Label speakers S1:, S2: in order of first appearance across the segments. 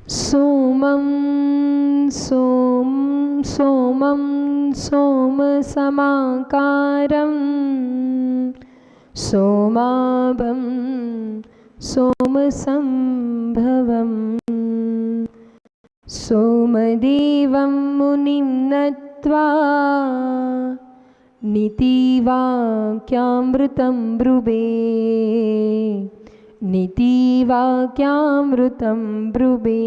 S1: सोमं सोमसमाकारं सोमाभं सोमसंभवं सोमदेवं मुनिं नत्वा नीतिवाक्यामृतं ब्रुवे नीतिवाक्यामृतं ब्रुवे।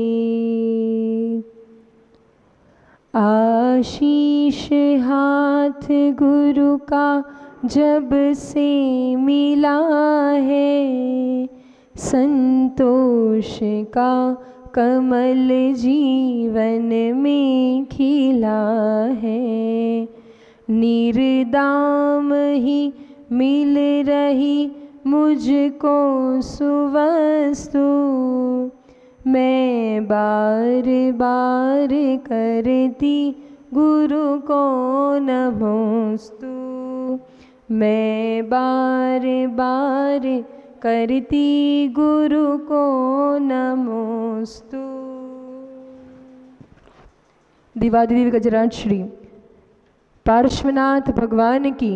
S1: आशीष हाथ गुरु का जब से मिला है, संतोष का कमल जीवन में खिला है। निर्दाम ही मिल रही मुझको सुवस्तु, मैं बार बार करती गुरु को नमोस्तु। मैं बार बार करती गुरु को नमोस्तु। दिवादिदेव गजराज श्री पार्श्वनाथ भगवान की,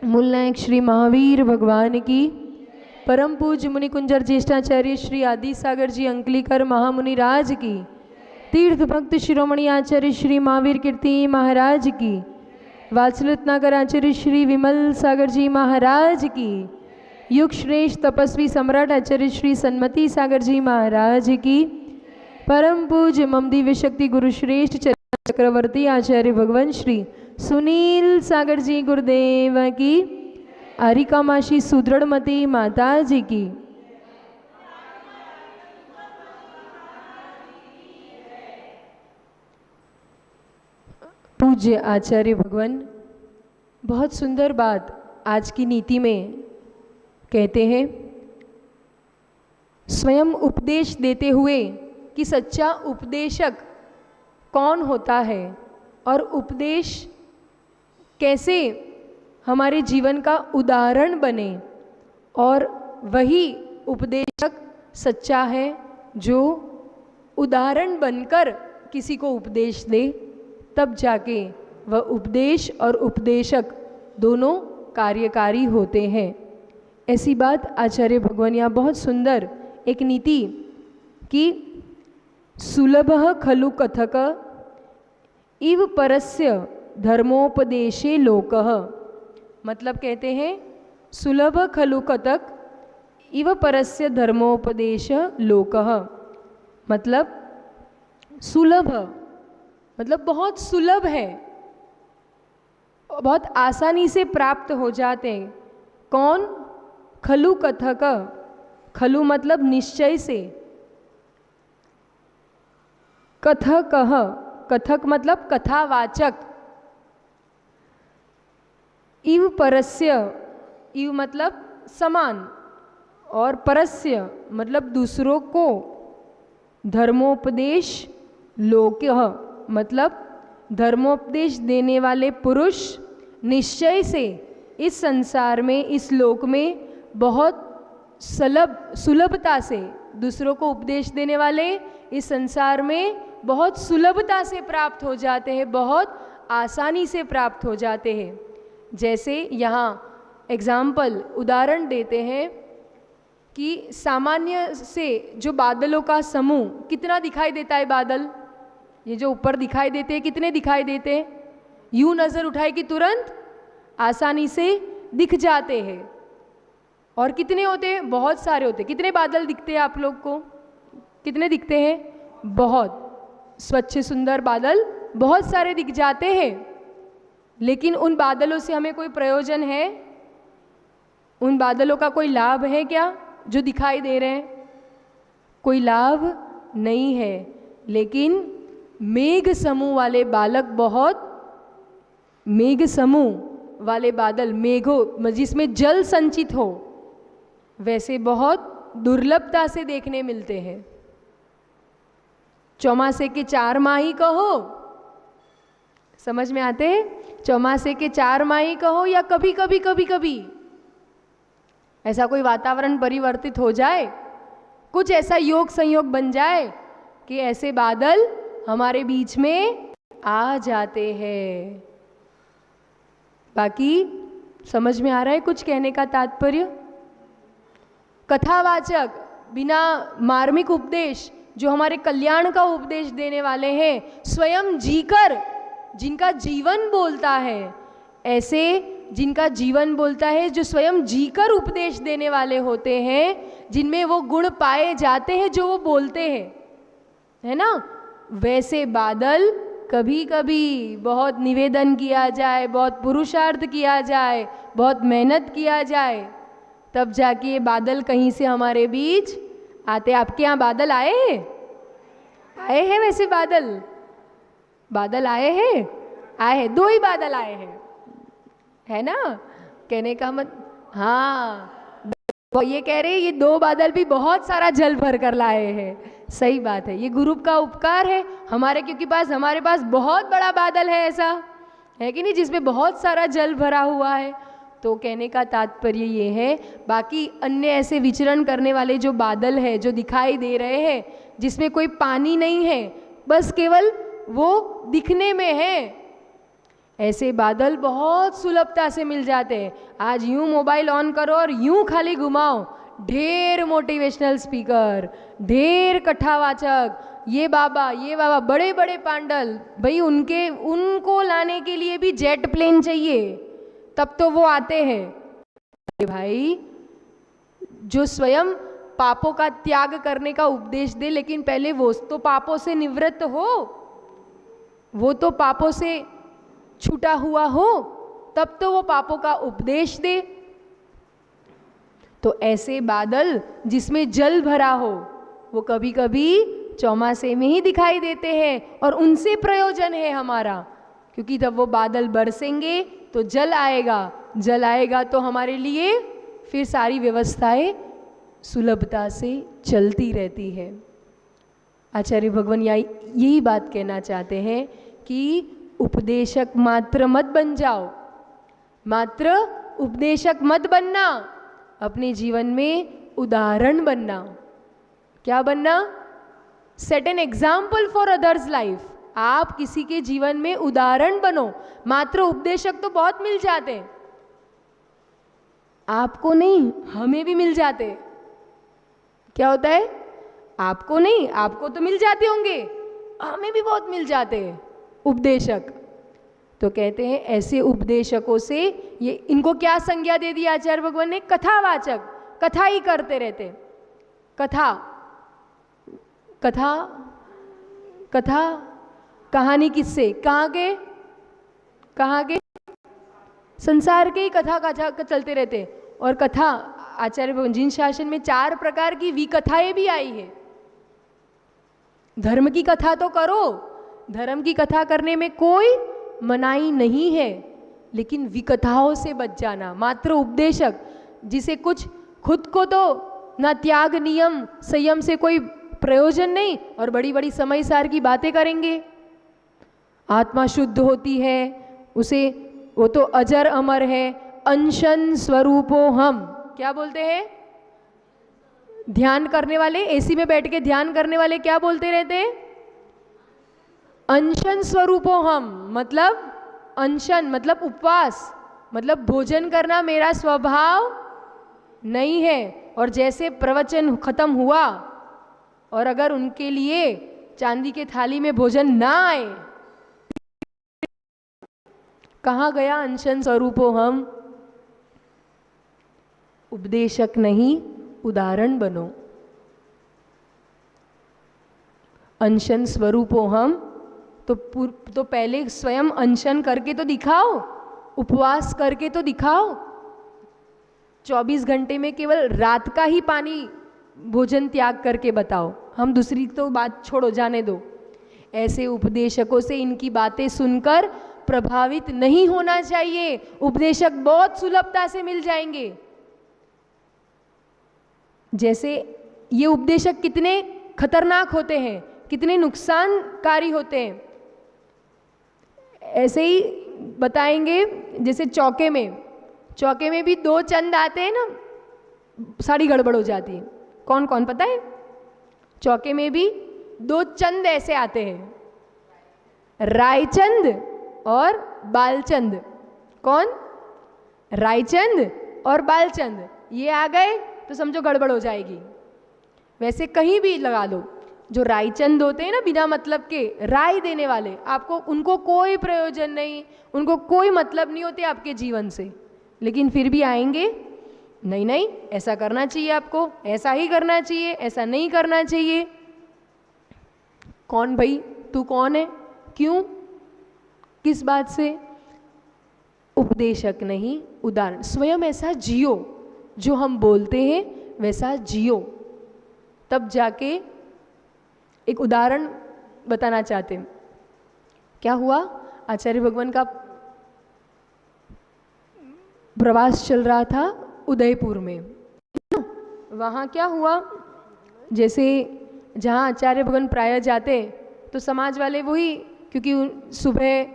S1: मूल नायक श्री महावीर भगवान की, परम पूज्य मुनि कुंजर ज्येष्ठाचार्य श्री आदि सागर जी अंकलीकर महामुनि राज की, तीर्थ भक्त शिरोमणि आचार्य श्री महावीर कीर्ति महाराज की, वात्सल रत्नाकर आचार्य श्री विमल सागर जी महाराज की, युग श्रेष्ठ तपस्वी सम्राट आचार्य श्री सन्मति सागर जी महाराज की, परम पूज्य मम दिव्य शक्ति गुरु श्रेष्ठ चक्रवर्ती आचार्य भगवान श्री सुनील सागर जी गुरुदेव की, हरिकामाशी सुदृढ़मती माता जी की। पूज्य आचार्य भगवान बहुत सुंदर बात आज की नीति में कहते हैं, स्वयं उपदेश देते हुए कि सच्चा उपदेशक कौन होता है और उपदेश कैसे हमारे जीवन का उदाहरण बने, और वही उपदेशक सच्चा है जो उदाहरण बनकर किसी को उपदेश दे, तब जाके वह उपदेश और उपदेशक दोनों कार्यकारी होते हैं। ऐसी बात आचार्य भगवान यहाँ बहुत सुंदर एक नीति कि सुलभः खलु कथक इव परस्य धर्मोपदेशे लोकः, मतलब कहते हैं सुलभ खलु कथक इव परस्य धर्मोपदेश लोकः, मतलब सुलभ मतलब बहुत सुलभ है, बहुत आसानी से प्राप्त हो जाते हैं। कौन? खलु कथक, खलु मतलब निश्चय से, कथकः कथक मतलब कथावाचक, इव परस्य इव मतलब समान, और परस्य मतलब दूसरों को, धर्मोपदेश लोकः मतलब धर्मोपदेश देने वाले पुरुष निश्चय से इस संसार में, इस लोक में बहुत सुलभता से, दूसरों को उपदेश देने वाले इस संसार में बहुत सुलभता से प्राप्त हो जाते हैं, बहुत आसानी से प्राप्त हो जाते हैं। जैसे यहाँ एग्जाम्पल उदाहरण देते हैं कि सामान्य से जो बादलों का समूह कितना दिखाई देता है, बादल ये जो ऊपर दिखाई देते हैं कितने दिखाई देते हैं, यूं नज़र उठाए कि तुरंत आसानी से दिख जाते हैं। और कितने होते हैं? बहुत सारे होते हैं। कितने बादल दिखते हैं आप लोग को? कितने दिखते हैं? बहुत स्वच्छ सुंदर बादल बहुत सारे दिख जाते हैं, लेकिन उन बादलों से हमें कोई प्रयोजन है? उन बादलों का कोई लाभ है क्या जो दिखाई दे रहे हैं? कोई लाभ नहीं है। लेकिन मेघ समूह वाले बालक, बहुत मेघ समूह वाले बादल, मेघों जिसमें जल संचित हो, वैसे बहुत दुर्लभता से देखने मिलते हैं। चौमासे के 4 माही कहो, समझ में आते हैं? चौमासे के 4 माही कहो, या कभी कभी कभी कभी ऐसा कोई वातावरण परिवर्तित हो जाए, कुछ ऐसा योग संयोग बन जाए, कि ऐसे बादल हमारे बीच में आ जाते हैं। बाकी समझ में आ रहा है कुछ कहने का तात्पर्य? कथावाचक, बिना मार्मिक उपदेश, जो हमारे कल्याण का उपदेश देने वाले हैं, स्वयं जीकर जिनका जीवन बोलता है, ऐसे जिनका जीवन बोलता है, जो स्वयं जीकर उपदेश देने वाले होते हैं, जिनमें वो गुण पाए जाते हैं जो वो बोलते हैं, है ना, वैसे बादल कभी कभी बहुत निवेदन किया जाए, बहुत पुरुषार्थ किया जाए, बहुत मेहनत किया जाए, तब जाके ये बादल कहीं से हमारे बीच आते। आपके यहाँ बादल आए हैं? आए हैं वैसे बादल? बादल आए हैं? आए हैं, 2 ही बादल आए हैं, है ना? कहने का मत, हाँ, ये कह रहे हैं ये 2 बादल भी बहुत सारा जल भर कर लाए हैं। सही बात है, ये गुरु का उपकार है हमारे, क्योंकि हमारे पास बहुत बड़ा बादल है, ऐसा है कि नहीं, जिसमें बहुत सारा जल भरा हुआ है। तो कहने का तात्पर्य ये है, बाकी अन्य ऐसे विचरण करने वाले जो बादल है, जो दिखाई दे रहे हैं, जिसमें कोई पानी नहीं है, बस केवल वो दिखने में है, ऐसे बादल बहुत सुलभता से मिल जाते हैं। आज यूं मोबाइल ऑन करो और यूं खाली घुमाओ, ढेर मोटिवेशनल स्पीकर, ढेर कथावाचक, ये बाबा बड़े बड़े पांडल, भाई उनको लाने के लिए भी जेट प्लेन चाहिए, तब तो वो आते हैं। भाई जो स्वयं पापों का त्याग करने का उपदेश दे, लेकिन पहले वो तो पापों से निवृत्त हो, वो तो पापों से छूटा हुआ हो, तब तो वो पापों का उपदेश दे। तो ऐसे बादल जिसमें जल भरा हो, वो कभी कभी चौमासे में ही दिखाई देते हैं, और उनसे प्रयोजन है हमारा, क्योंकि जब वो बादल बरसेंगे तो जल आएगा तो हमारे लिए फिर सारी व्यवस्थाएं सुलभता से चलती रहती है। आचार्य भगवान यही बात कहना चाहते हैं कि उपदेशक मात्र मत बन जाओ, मात्र उपदेशक मत बनना, अपने जीवन में उदाहरण बनना। क्या बनना? Set an example for others life. आप किसी के जीवन में उदाहरण बनो। मात्र उपदेशक तो बहुत मिल जाते, आपको नहीं, हमें भी मिल जाते। क्या होता है? आपको नहीं, आपको तो मिल जाते होंगे, हमें भी बहुत मिल जाते हैं उपदेशक। तो कहते हैं ऐसे उपदेशकों से, ये इनको क्या संज्ञा दे दी आचार्य भगवान ने? कथावाचक, कथा ही करते रहते। कथा कथा कथा कहानी किससे? कहाँ के? संसार के ही कथा चलते रहते। और कथा आचार्य भगवान, जिन शासन में 4 प्रकार की विकथाएं भी आई है। धर्म की कथा तो करो, धर्म की कथा करने में कोई मनाही नहीं है, लेकिन विकथाओं से बच जाना। मात्र उपदेशक जिसे कुछ खुद को तो ना त्याग, नियम, संयम से कोई प्रयोजन नहीं, और बड़ी बड़ी समय सार की बातें करेंगे। आत्मा शुद्ध होती है उसे, वो तो अजर अमर है, अंशन स्वरूपो हम। क्या बोलते हैं? ध्यान करने वाले, एसी में बैठ के ध्यान करने वाले क्या बोलते रहते हैं? अंशन स्वरूपो हम, मतलब अनशन मतलब उपवास, मतलब भोजन करना मेरा स्वभाव नहीं है। और जैसे प्रवचन खत्म हुआ और अगर उनके लिए चांदी के थाली में भोजन ना आए, कहाँ गया अनशन स्वरूपो हम? उपदेशक नहीं, उदाहरण बनो। अनशन स्वरूपो हम, तो पहले स्वयं अनशन करके तो दिखाओ, उपवास करके तो दिखाओ। 24 घंटे में केवल रात का ही पानी भोजन त्याग करके बताओ। हम दूसरी तो बात छोड़ो, जाने दो। ऐसे उपदेशकों से इनकी बातें सुनकर प्रभावित नहीं होना चाहिए। उपदेशक बहुत सुलभता से मिल जाएंगे। जैसे ये उपदेशक कितने खतरनाक होते हैं, कितने नुकसानकारी होते हैं, ऐसे ही बताएंगे। जैसे चौके में भी 2 चंद आते हैं ना, सारी गड़बड़ हो जाती है। कौन कौन पता है? चौके में भी दो चंद ऐसे आते हैं, रायचंद और बालचंद। कौन? रायचंद और बालचंद। ये आ गए तो समझो गड़बड़ हो जाएगी। वैसे कहीं भी लगा लो, जो रायचंद होते हैं ना बिना मतलब के, राय देने वाले, आपको उनको कोई प्रयोजन नहीं, उनको कोई मतलब नहीं होते आपके जीवन से, लेकिन फिर भी आएंगे, नहीं नहीं ऐसा करना चाहिए, आपको ऐसा ही करना चाहिए, ऐसा नहीं करना चाहिए। कौन भाई? तू कौन है? क्यों? किस बात से? उपदेशक नहीं, उदाहरण। स्वयं ऐसा जियो, जो हम बोलते हैं वैसा जियो, तब जाके। एक उदाहरण बताना चाहते हैं। क्या हुआ? आचार्य भगवान का प्रवास चल रहा था उदयपुर में। वहाँ क्या हुआ, जैसे जहाँ आचार्य भगवान प्रायः जाते तो समाज वाले वही, क्योंकि सुबह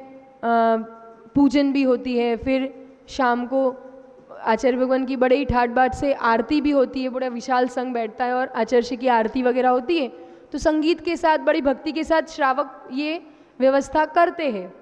S1: पूजन भी होती है, फिर शाम को आचार्य भगवान की बड़े ही ठाट बाट से आरती भी होती है, बड़ा विशाल संघ बैठता है और आचार्य की आरती वगैरह होती है, तो संगीत के साथ बड़ी भक्ति के साथ श्रावक ये व्यवस्था करते हैं।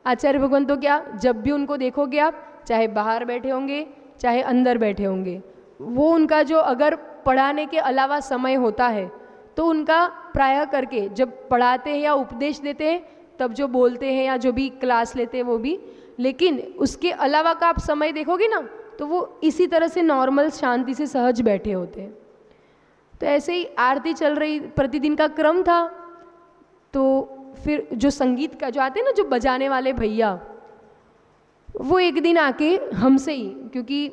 S1: आचार्य भगवान तो क्या, जब भी उनको देखोगे आप, चाहे बाहर बैठे होंगे चाहे अंदर बैठे होंगे, वो उनका जो अगर पढ़ाने के अलावा समय होता है तो उनका प्रायः करके जब पढ़ाते हैं या उपदेश देते हैं तब जो बोलते हैं या जो भी क्लास लेते हैं वो भी, लेकिन उसके अलावा का आप समय देखोगे ना तो वो इसी तरह से नॉर्मल शांति से सहज बैठे होते हैं। तो ऐसे ही आरती चल रही, प्रतिदिन का क्रम था। तो फिर जो संगीत का जो आते हैं ना, जो बजाने वाले भैया, वो एक दिन आके हमसे ही, क्योंकि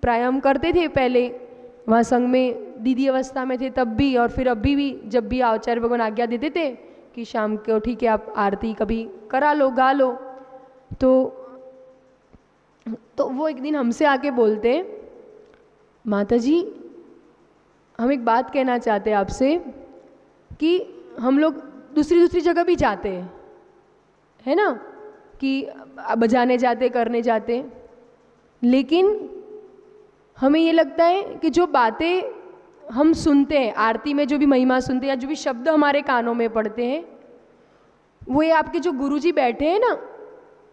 S1: प्रायः हम करते थे पहले वहाँ संघ में, दीदी अवस्था में थे तब भी, और फिर अभी भी जब भी आचार्य भगवान आज्ञा देते थे कि शाम को ठीक है आप आरती कभी करा लो, गा लो, तो वो एक दिन हमसे आके बोलते, माता जी हम एक बात कहना चाहते हैं आपसे कि हम लोग दूसरी जगह भी जाते हैं, है ना, कि बजाने जाते, करने जाते, लेकिन हमें ये लगता है कि जो बातें हम सुनते हैं आरती में, जो भी महिमा सुनते हैं या जो भी शब्द हमारे कानों में पड़ते हैं, वो ये आपके जो गुरुजी बैठे हैं ना,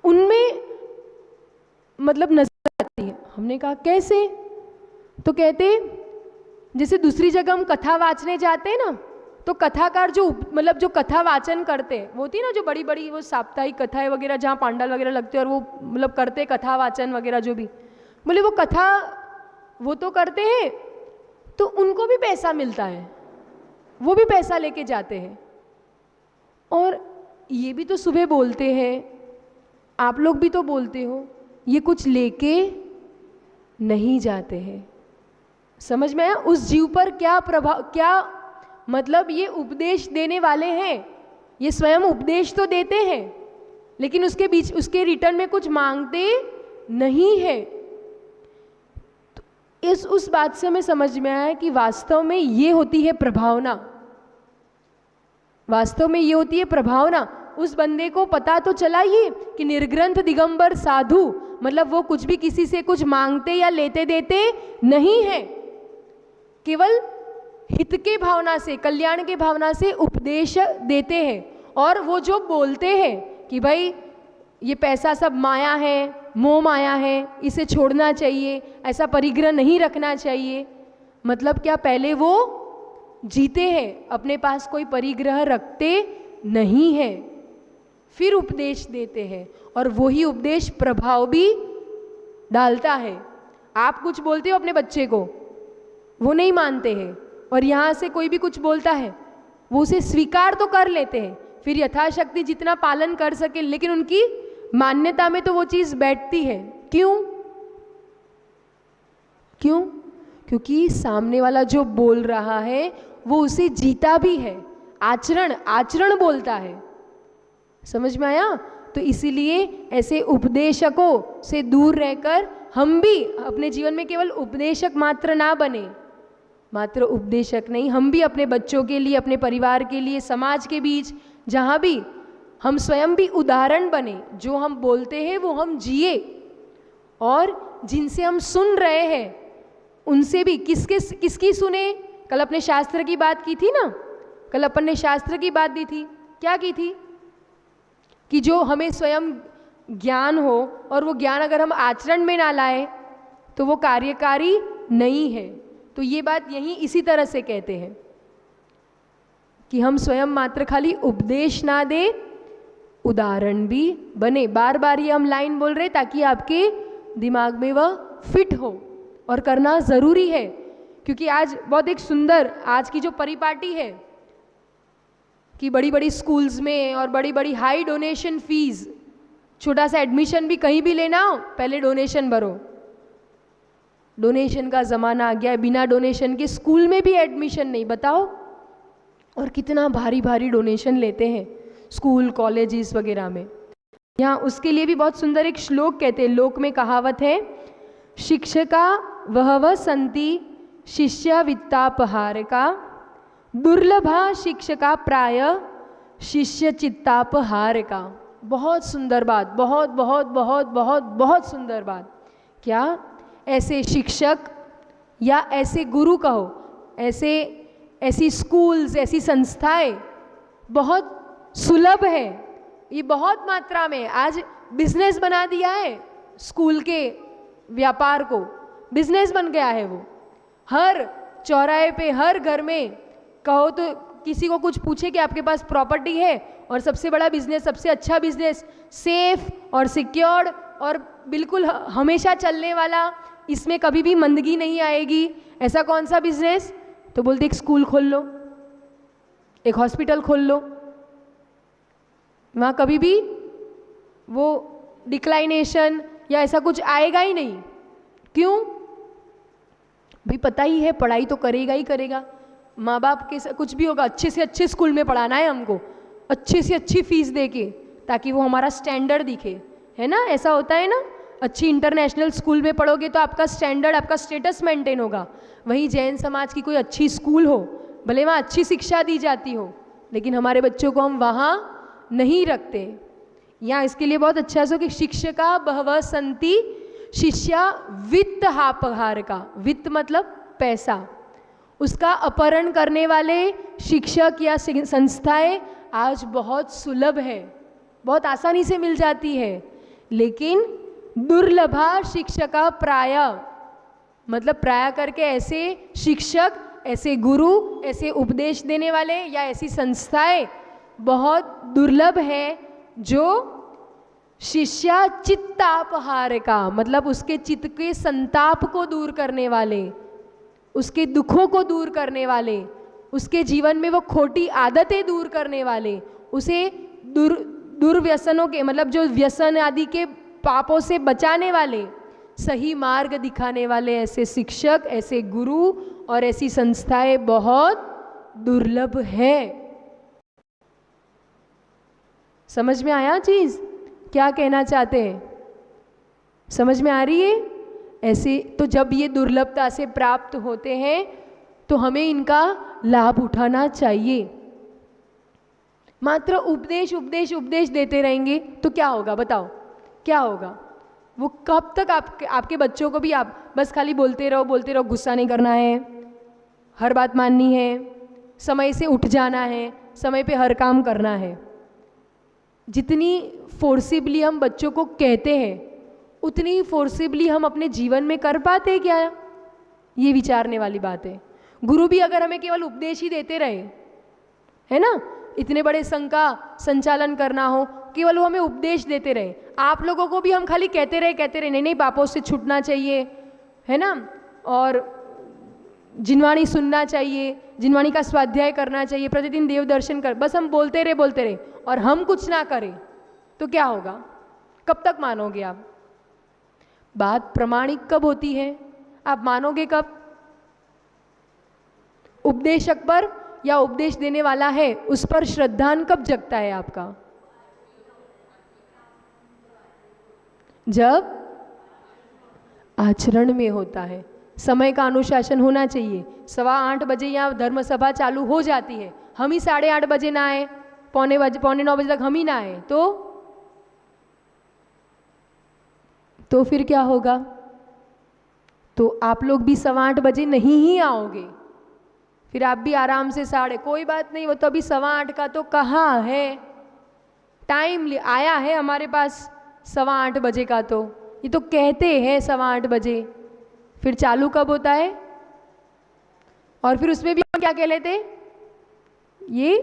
S1: उनमें मतलब नजर आती है। हमने कहा कैसे? तो कहते जैसे दूसरी जगह हम कथा वाचने जाते हैं ना, तो कथाकार जो मतलब जो कथा वाचन करते हैं, वो होती है ना जो बड़ी बड़ी वो साप्ताहिक कथाएं वगैरह जहाँ पांडाल वगैरह लगते हैं और वो मतलब करते कथा वाचन वगैरह, जो भी बोले वो कथा वो तो करते हैं, तो उनको भी पैसा मिलता है, वो भी पैसा लेके जाते हैं, और ये भी तो सुबह बोलते हैं, आप लोग भी तो बोलते हो, ये कुछ लेके नहीं जाते हैं। समझ में आया? उस जीव पर क्या प्रभाव, क्या मतलब ये उपदेश देने वाले हैं, ये स्वयं उपदेश तो देते हैं, लेकिन उसके बीच उसके रिटर्न में कुछ मांगते नहीं है। तो उस बात से हमें समझ में आया कि वास्तव में ये होती है प्रभावना, वास्तव में ये होती है प्रभावना। उस बंदे को पता तो चला ये कि निर्ग्रंथ दिगंबर साधु, मतलब वो कुछ भी किसी से कुछ मांगते या लेते देते नहीं है, केवल हित के भावना से, कल्याण के भावना से उपदेश देते हैं। और वो जो बोलते हैं कि भाई ये पैसा सब माया है, मोह माया है, इसे छोड़ना चाहिए, ऐसा परिग्रह नहीं रखना चाहिए, मतलब क्या पहले वो जीते हैं, अपने पास कोई परिग्रह रखते नहीं है, फिर उपदेश देते हैं, और वही उपदेश प्रभाव भी डालता है। आप कुछ बोलते हो अपने बच्चे को, वो नहीं मानते हैं, और यहाँ से कोई भी कुछ बोलता है वो उसे स्वीकार तो कर लेते हैं, फिर यथाशक्ति जितना पालन कर सके, लेकिन उनकी मान्यता में तो वो चीज़ बैठती है। क्यों? क्यों? क्योंकि सामने वाला जो बोल रहा है वो उसे जीता भी है, आचरण बोलता है। समझ में आया? तो इसीलिए ऐसे उपदेशकों से दूर रहकर हम भी अपने जीवन में केवल उपदेशक मात्र ना बने, मात्र उपदेशक नहीं, हम भी अपने बच्चों के लिए, अपने परिवार के लिए, समाज के बीच जहाँ भी हम स्वयं भी उदाहरण बने, जो हम बोलते हैं वो हम जिए, और जिनसे हम सुन रहे हैं उनसे भी किसकी सुने। कल अपने शास्त्र की बात की थी ना, कल अपन ने शास्त्र की बात दी थी, क्या की थी कि जो हमें स्वयं ज्ञान हो और वो ज्ञान अगर हम आचरण में ना लाए तो वो कार्यकारी नहीं है। तो ये बात यहीं इसी तरह से कहते हैं कि हम स्वयं मात्र खाली उपदेश ना दे, उदाहरण भी बने। बार बार ये हम लाइन बोल रहे ताकि आपके दिमाग में वह फिट हो, और करना ज़रूरी है। क्योंकि आज बहुत एक सुंदर आज की जो परिपाटी है कि बड़ी बड़ी स्कूल्स में और बड़ी बड़ी हाई डोनेशन फीस, छोटा सा एडमिशन भी कहीं भी लेना हो पहले डोनेशन भरो। डोनेशन का ज़माना आ गया है, बिना डोनेशन के स्कूल में भी एडमिशन नहीं, बताओ। और कितना भारी भारी डोनेशन लेते हैं स्कूल कॉलेजेस वगैरह में। यहाँ उसके लिए भी बहुत सुंदर एक श्लोक कहते हैं, लोक में कहावत है, शिक्षका वहव संति शिष्य वित्तापहारका, दुर्लभा शिक्षका प्राय शिष्य चित्तापहारका। बहुत सुंदर बात, बहुत बहुत बहुत बहुत बहुत सुंदर बात। क्या ऐसे शिक्षक या ऐसे गुरु कहो, ऐसी स्कूल्स, ऐसी संस्थाएं बहुत सुलभ है, ये बहुत मात्रा में आज बिजनेस बना दिया है। स्कूल के व्यापार को बिजनेस बन गया है। वो हर चौराहे पे, हर घर में कहो तो किसी को कुछ पूछे कि आपके पास प्रॉपर्टी है, और सबसे बड़ा बिजनेस, सबसे अच्छा बिजनेस, सेफ और सिक्योर्ड और बिल्कुल हमेशा चलने वाला, इसमें कभी भी मंदगी नहीं आएगी, ऐसा कौन सा बिजनेस? तो बोलते एक स्कूल खोल लो, एक हॉस्पिटल खोल लो, वहाँ कभी भी वो डिक्लाइनेशन या ऐसा कुछ आएगा ही नहीं। क्यों? भी पता ही है पढ़ाई तो करेगा ही करेगा, माँ बाप के कुछ भी होगा, अच्छे से अच्छे स्कूल में पढ़ाना है हमको, अच्छे से अच्छी फीस दे के, ताकि वो हमारा स्टैंडर्ड दिखे, है ना? ऐसा होता है ना, अच्छी इंटरनेशनल स्कूल में पढ़ोगे तो आपका स्टैंडर्ड, आपका स्टेटस मेंटेन होगा। वहीं जैन समाज की कोई अच्छी स्कूल हो, भले वहाँ अच्छी शिक्षा दी जाती हो, लेकिन हमारे बच्चों को हम वहाँ नहीं रखते। यहाँ इसके लिए बहुत अच्छा सो कि शिक्षका बहव संति शिष्या वित्त हापहार का, वित्त मतलब पैसा, उसका अपहरण करने वाले शिक्षक या संस्थाएं आज बहुत सुलभ है, बहुत आसानी से मिल जाती है। लेकिन दुर्लभा शिक्षका प्राय, मतलब प्राय करके ऐसे शिक्षक, ऐसे गुरु, ऐसे उपदेश देने वाले या ऐसी संस्थाएं बहुत दुर्लभ है जो शिष्या चित्तापहार का, मतलब उसके चित्त के संताप को दूर करने वाले, उसके दुखों को दूर करने वाले, उसके जीवन में वो खोटी आदतें दूर करने वाले, उसे दुर्व्यसनों के, मतलब जो व्यसन आदि के पापों से बचाने वाले, सही मार्ग दिखाने वाले ऐसे शिक्षक, ऐसे गुरु और ऐसी संस्थाएं बहुत दुर्लभ है। समझ में आया चीज़? क्या कहना चाहते हैं? समझ में आ रही है? ऐसे तो जब ये दुर्लभता से प्राप्त होते हैं तो हमें इनका लाभ उठाना चाहिए। मात्र उपदेश उपदेश उपदेश देते रहेंगे तो क्या होगा? बताओ क्या होगा? वो कब तक आपके बच्चों को भी आप बस खाली बोलते रहो, गुस्सा नहीं करना है, हर बात माननी है, समय से उठ जाना है, समय पे हर काम करना है। जितनी फोर्सिबली हम बच्चों को कहते हैं उतनी फोर्सिबली हम अपने जीवन में कर पाते क्या? ये विचारने वाली बात है। गुरु भी अगर हमें केवल उपदेश ही देते रहे, है ना, इतने बड़े संघ का संचालन करना हो, केवल वो हमें उपदेश देते रहे, आप लोगों को भी हम खाली कहते रहे नहीं पापों से छूटना चाहिए, है ना, और जिनवाणी सुनना चाहिए, जिनवाणी का स्वाध्याय करना चाहिए, प्रतिदिन देव दर्शन कर, बस हम बोलते रहे और हम कुछ ना करें तो क्या होगा? कब तक मानोगे आप? बात प्रमाणिक कब होती है? आप मानोगे कब? उपदेशक पर या उपदेश देने वाला है उस पर श्रद्धान कब जगता है आपका? जब आचरण में होता है। समय का अनुशासन होना चाहिए। 8:15 बजे यहाँ धर्म सभा चालू हो जाती है, हम ही 8:30 बजे ना आए, पौने 9 बजे तक हम ही ना आए तो फिर क्या होगा? तो आप लोग भी 8:15 बजे नहीं ही आओगे, फिर आप भी आराम से 8:30, कोई बात नहीं, वो तो अभी 8:15 का तो कहाँ है, टाइम आया है हमारे पास 8:15 बजे का, तो ये तो कहते हैं 8:15 बजे, फिर चालू कब होता है? और फिर उसमें भी हम क्या कह लेते, ये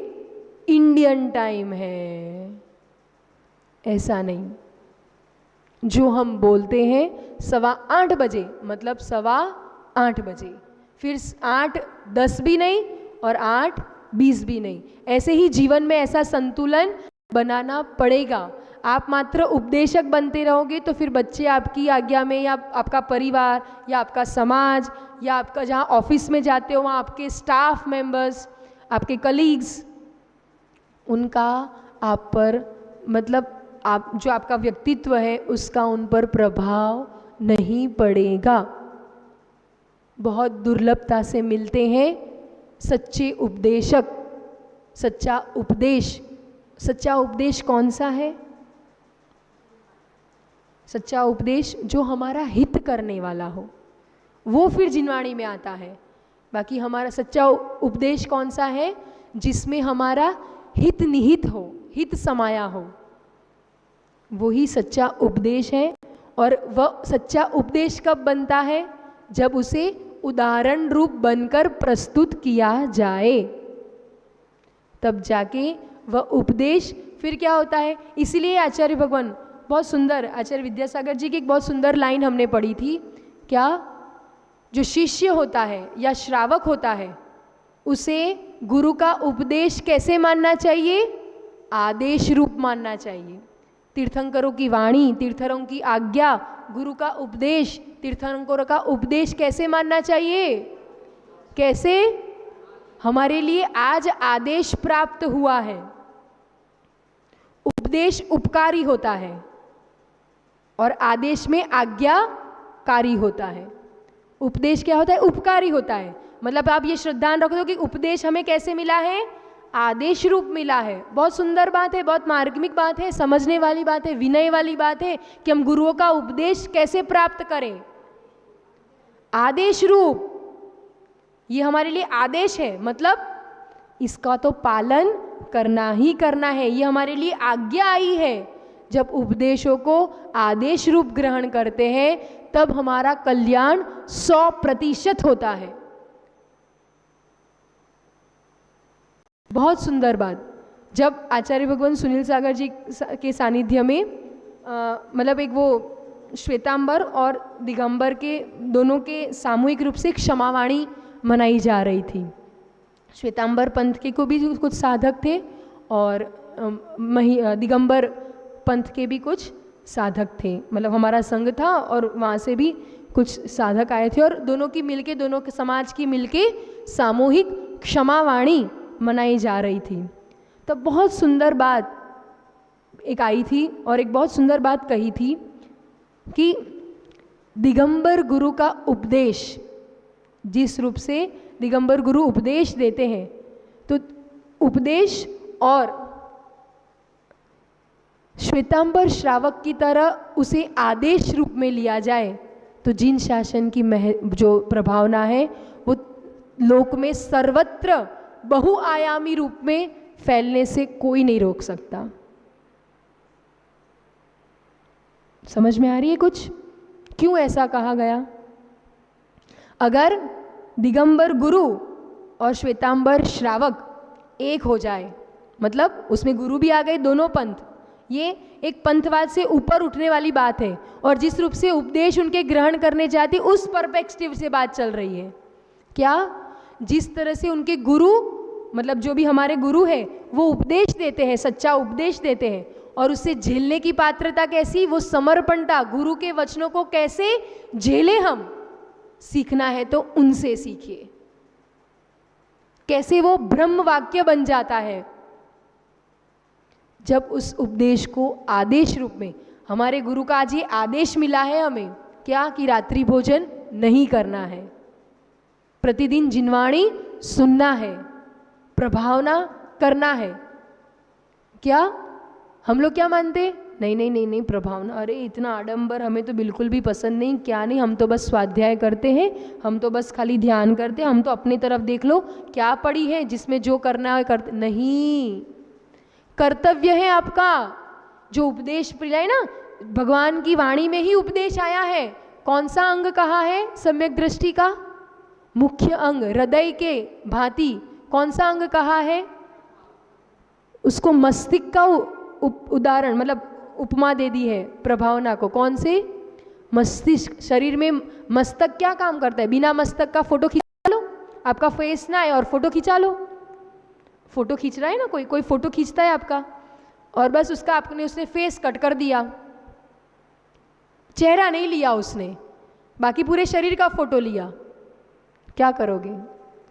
S1: इंडियन टाइम है। ऐसा नहीं, जो हम बोलते हैं 8:15 बजे मतलब 8:15 बजे, फिर 8:10 भी नहीं और 8:20 भी नहीं। ऐसे ही जीवन में ऐसा संतुलन बनाना पड़ेगा। आप मात्र उपदेशक बनते रहोगे तो फिर बच्चे आपकी आज्ञा में, या आपका परिवार या आपका समाज या आपका जहाँ ऑफिस में जाते हो वहाँ आपके स्टाफ मेंबर्स, आपके कलीग्स, उनका आप पर मतलब आप जो आपका व्यक्तित्व है उसका उन पर प्रभाव नहीं पड़ेगा। बहुत दुर्लभता से मिलते हैं सच्चे उपदेशक। सच्चा उपदेश कौन सा है? सच्चा उपदेश जो हमारा हित करने वाला हो, वो फिर जिनवाणी में आता है। बाकी हमारा सच्चा उपदेश कौन सा है? जिसमें हमारा हित निहित हो, हित समाया हो, वही सच्चा उपदेश है। और वह सच्चा उपदेश कब बनता है? जब उसे उदाहरण रूप बनकर प्रस्तुत किया जाए, तब जाके वह उपदेश फिर क्या होता है। इसीलिए आचार्य भगवान बहुत सुंदर, आचार्य विद्यासागर जी की एक बहुत सुंदर लाइन हमने पढ़ी थी, क्या? जो शिष्य होता है या श्रावक होता है उसे गुरु का उपदेश कैसे मानना चाहिए? आदेश रूप मानना चाहिए। तीर्थंकरों की वाणी, तीर्थंकरों की आज्ञा, गुरु का उपदेश, तीर्थंकरों का उपदेश कैसे मानना चाहिए? कैसे? हमारे लिए आज आदेश प्राप्त हुआ है। उपदेश उपकारी होता है और आदेश में आज्ञाकारी होता है। उपदेश क्या होता है? उपकारी होता है। मतलब आप ये श्रद्धा रख दो कि उपदेश हमें कैसे मिला है? आदेश रूप मिला है। बहुत सुंदर बात है, बहुत मार्मिक बात है, समझने वाली बात है, विनय वाली बात है कि हम गुरुओं का उपदेश कैसे प्राप्त करें। आदेश रूप, ये हमारे लिए आदेश है, मतलब इसका तो पालन करना ही करना है। ये हमारे लिए आज्ञा आई है। जब उपदेशों को आदेश रूप ग्रहण करते हैं तब हमारा कल्याण 100% होता है। बहुत सुंदर बात। जब आचार्य भगवान सुनील सागर जी के सानिध्य में मतलब एक वो श्वेतांबर और दिगंबर के दोनों के सामूहिक रूप से क्षमावाणी मनाई जा रही थी। श्वेतांबर पंथ के को भी कुछ साधक थे और दिगंबर पंथ के भी कुछ साधक थे। मतलब हमारा संघ था और वहाँ से भी कुछ साधक आए थे और दोनों की मिलके, दोनों के समाज की मिलके सामूहिक क्षमावाणी मनाई जा रही थी। तब बहुत सुंदर बात एक आई थी और एक बहुत सुंदर बात कही थी कि दिगंबर गुरु का उपदेश, जिस रूप से दिगंबर गुरु उपदेश देते हैं, तो उपदेश और श्वेतांबर श्रावक की तरह उसे आदेश रूप में लिया जाए तो जिन शासन की जो प्रभावना है वो लोक में सर्वत्र बहुआयामी रूप में फैलने से कोई नहीं रोक सकता। समझ में आ रही है कुछ? क्यों ऐसा कहा गया? अगर दिगंबर गुरु और श्वेतांबर श्रावक एक हो जाए, मतलब उसमें गुरु भी आ गए, दोनों पंथ, ये एक पंथवाद से ऊपर उठने वाली बात है। और जिस रूप से उपदेश उनके ग्रहण करने जाते उस पर्सपेक्टिव से बात चल रही है। क्या? जिस तरह से उनके गुरु, मतलब जो भी हमारे गुरु है, वो उपदेश देते हैं, सच्चा उपदेश देते हैं और उससे झेलने की पात्रता कैसी, वो समर्पणता, गुरु के वचनों को कैसे झेले हम, सीखना है तो उनसे सीखिए। कैसे वो ब्रह्म वाक्य बन जाता है जब उस उपदेश को आदेश रूप में, हमारे गुरु का आज ये आदेश मिला है हमें, क्या? कि रात्रि भोजन नहीं करना है, प्रतिदिन जिनवाणी सुनना है, प्रभावना करना है। क्या हम लोग क्या मानते? नहीं नहीं नहीं नहीं प्रभावना, अरे इतना आडंबर हमें तो बिल्कुल भी पसंद नहीं, क्या नहीं, हम तो बस स्वाध्याय करते हैं, हम तो बस खाली ध्यान करते हैं, हम तो अपनी तरफ देख लो क्या पड़ी है, जिसमें जो करना है करते नहीं। कर्तव्य है आपका। जो उपदेश मिला है ना, भगवान की वाणी में ही उपदेश आया है। कौन सा अंग कहा है सम्यक दृष्टि का? मुख्य अंग, हृदय के भांति कौन सा अंग कहा है? उसको मस्तिष्क का उदाहरण मतलब उपमा दे दी है प्रभावना को। कौन से? मस्तिष्क। शरीर में मस्तक क्या काम करता है? बिना मस्तक का फोटो खींचा लो, आपका फेस ना है और फोटो खींचा लो। फोटो खींच रहा है ना कोई, कोई फोटो खींचता है आपका और बस उसका आपने उसने फेस कट कर दिया, चेहरा नहीं लिया उसने, बाकी पूरे शरीर का फोटो लिया, क्या करोगे?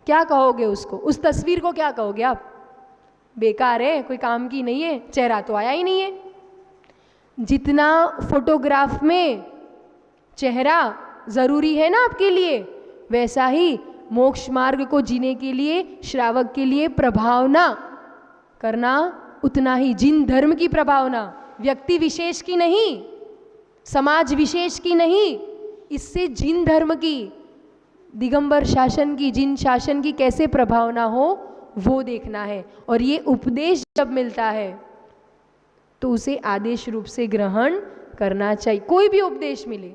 S1: क्या कहोगे उसको? उस तस्वीर को क्या कहोगे आप? बेकार है, कोई काम की नहीं है, चेहरा तो आया ही नहीं है। जितना फोटोग्राफ में चेहरा जरूरी है ना आपके लिए, वैसा ही मोक्ष मार्ग को जीने के लिए श्रावक के लिए प्रभावना करना उतना ही। जिन धर्म की प्रभावना, व्यक्ति विशेष की नहीं, समाज विशेष की नहीं, इससे जिन धर्म की, दिगंबर शासन की, जिन शासन की कैसे प्रभावना हो वो देखना है। और ये उपदेश जब मिलता है तो उसे आदेश रूप से ग्रहण करना चाहिए। कोई भी उपदेश मिले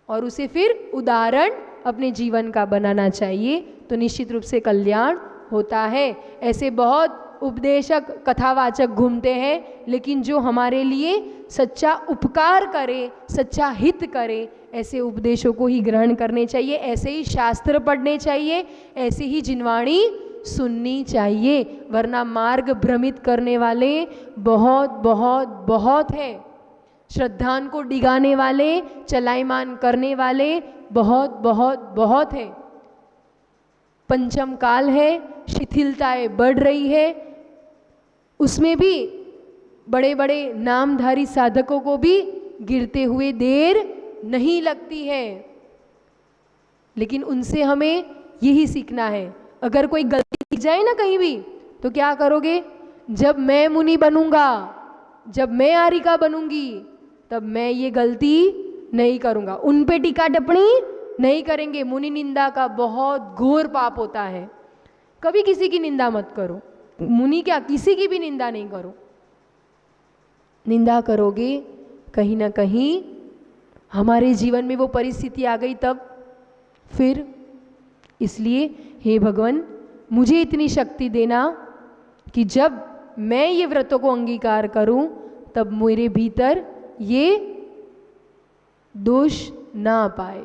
S1: और उसे फिर उदाहरण अपने जीवन का बनाना चाहिए, तो निश्चित रूप से कल्याण होता है। ऐसे बहुत उपदेशक कथावाचक घूमते हैं, लेकिन जो हमारे लिए सच्चा उपकार करे, सच्चा हित करे, ऐसे उपदेशों को ही ग्रहण करने चाहिए। ऐसे ही शास्त्र पढ़ने चाहिए, ऐसे ही जिनवाणी सुननी चाहिए, वरना मार्ग भ्रमित करने वाले बहुत बहुत बहुत है। श्रद्धान को डिगाने वाले, चलायमान करने वाले बहुत बहुत बहुत है। पंचम काल है, शिथिलताएं बढ़ रही है, उसमें भी बड़े बड़े नामधारी साधकों को भी गिरते हुए देर नहीं लगती है। लेकिन उनसे हमें यही सीखना है। अगर कोई गलती की जाए ना कहीं भी, तो क्या करोगे? जब मैं मुनि बनूंगा, जब मैं आरिका बनूंगी, तब मैं ये गलती नहीं करूंगा। उन पे टीका टिप्पणी नहीं करेंगे। मुनि निंदा का बहुत घोर पाप होता है। कभी किसी की निंदा मत करो। मुनि क्या, किसी की भी निंदा नहीं करो। निंदा करोगे कहीं ना कहीं हमारे जीवन में वो परिस्थिति आ गई तब फिर। इसलिए हे भगवान, मुझे इतनी शक्ति देना कि जब मैं ये व्रतों को अंगीकार करूं तब मेरे भीतर ये दोष ना पाए,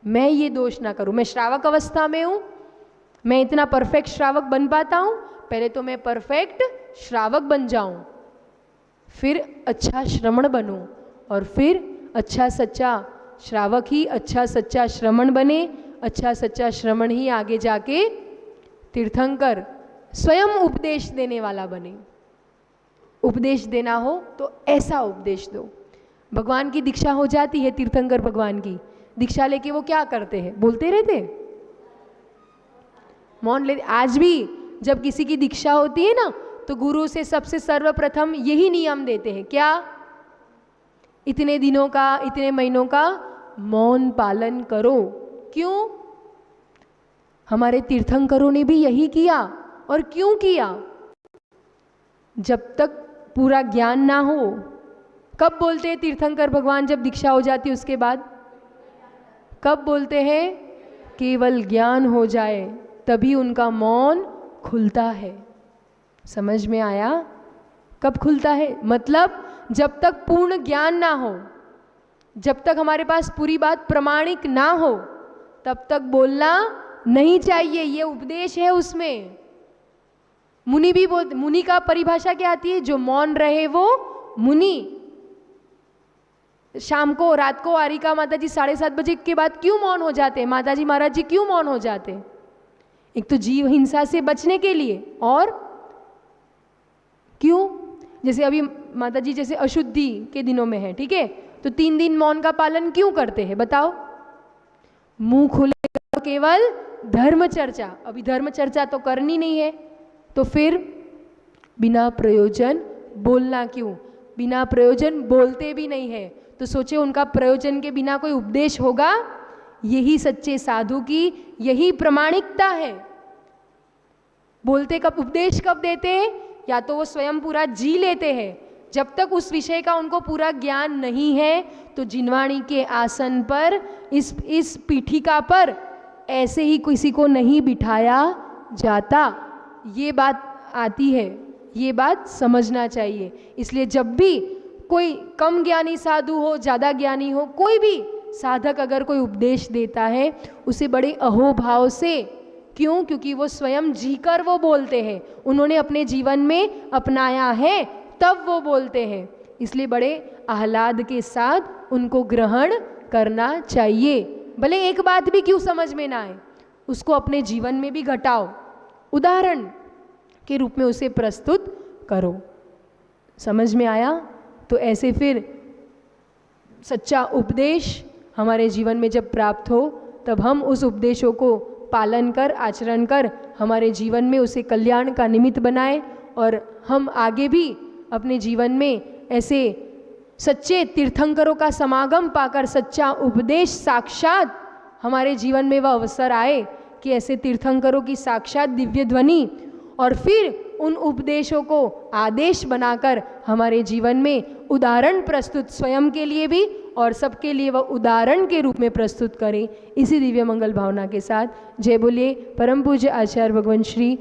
S1: मैं ये दोष ना करूं। मैं श्रावक अवस्था में हूं, मैं इतना परफेक्ट श्रावक बन पाता हूं, पहले तो मैं परफेक्ट श्रावक बन जाऊं, फिर अच्छा श्रमण बनूं, और फिर अच्छा सच्चा श्रावक ही अच्छा सच्चा श्रमण बने। अच्छा सच्चा श्रमण ही आगे जाके तीर्थंकर स्वयं उपदेश देने वाला बने। उपदेश देना हो तो ऐसा उपदेश दो। भगवान की दीक्षा हो जाती है, तीर्थंकर भगवान की दीक्षा लेके वो क्या करते हैं? बोलते रहते, मौन लेते। आज भी जब किसी की दीक्षा होती है ना, तो गुरु से सबसे सर्वप्रथम यही नियम देते हैं, क्या? इतने दिनों का, इतने महीनों का मौन पालन करो। क्यों? हमारे तीर्थंकरों ने भी यही किया। और क्यों किया? जब तक पूरा ज्ञान ना हो। कब बोलते हैं तीर्थंकर भगवान जब दीक्षा हो जाती है उसके बाद? कब बोलते हैं? केवल ज्ञान हो जाए तभी उनका मौन खुलता है। समझ में आया? कब खुलता है? मतलब जब तक पूर्ण ज्ञान ना हो, जब तक हमारे पास पूरी बात प्रमाणिक ना हो, तब तक बोलना नहीं चाहिए। ये उपदेश है उसमें। मुनि भी बोलते, मुनि का परिभाषा क्या आती है? जो मौन रहे वो मुनि। शाम को, रात को आरिका माता जी 7:30 बजे के बाद क्यों मौन हो जाते हैं? माता जी महाराज जी क्यों मौन हो जाते हैं? एक तो जीव हिंसा से बचने के लिए, और क्यों? जैसे अभी माता जी जैसे अशुद्धि के दिनों में है, ठीक है, तो 3 दिन मौन का पालन क्यों करते हैं बताओ? मुंह खुले केवल धर्म चर्चा। अभी धर्म चर्चा तो करनी नहीं है, तो फिर बिना प्रयोजन बोलना क्यों? बिना प्रयोजन बोलते भी नहीं है, तो सोचे उनका प्रयोजन के बिना कोई उपदेश होगा? यही सच्चे साधु की यही प्रमाणिकता है। बोलते कब, उपदेश कब देते हैं? या तो वो स्वयं पूरा जी लेते हैं। जब तक उस विषय का उनको पूरा ज्ञान नहीं है तो जिनवाणी के आसन पर, इस पीठिका पर ऐसे ही किसी को नहीं बिठाया जाता। ये बात आती है, ये बात समझना चाहिए। इसलिए जब भी कोई कम ज्ञानी साधु हो, ज़्यादा ज्ञानी हो, कोई भी साधक अगर कोई उपदेश देता है उसे बड़े अहोभाव से, क्यों? क्योंकि वो स्वयं जीकर वो बोलते हैं, उन्होंने अपने जीवन में अपनाया है, तब वो बोलते हैं। इसलिए बड़े आह्लाद के साथ उनको ग्रहण करना चाहिए। भले एक बात भी क्यों समझ में ना आए, उसको अपने जीवन में भी घटाओ, उदाहरण के रूप में उसे प्रस्तुत करो। समझ में आया? तो ऐसे फिर सच्चा उपदेश हमारे जीवन में जब प्राप्त हो तब हम उस उपदेशों को पालन कर, आचरण कर हमारे जीवन में उसे कल्याण का निमित्त बनाए, और हम आगे भी अपने जीवन में ऐसे सच्चे तीर्थंकरों का समागम पाकर सच्चा उपदेश साक्षात हमारे जीवन में वह अवसर आए कि ऐसे तीर्थंकरों की साक्षात दिव्य ध्वनि, और फिर उन उपदेशों को आदेश बनाकर हमारे जीवन में उदाहरण प्रस्तुत, स्वयं के लिए भी और सबके लिए वह उदाहरण के रूप में प्रस्तुत करें। इसी दिव्य मंगल भावना के साथ जय बोलिए परम पूज्य आचार्य भगवान श्री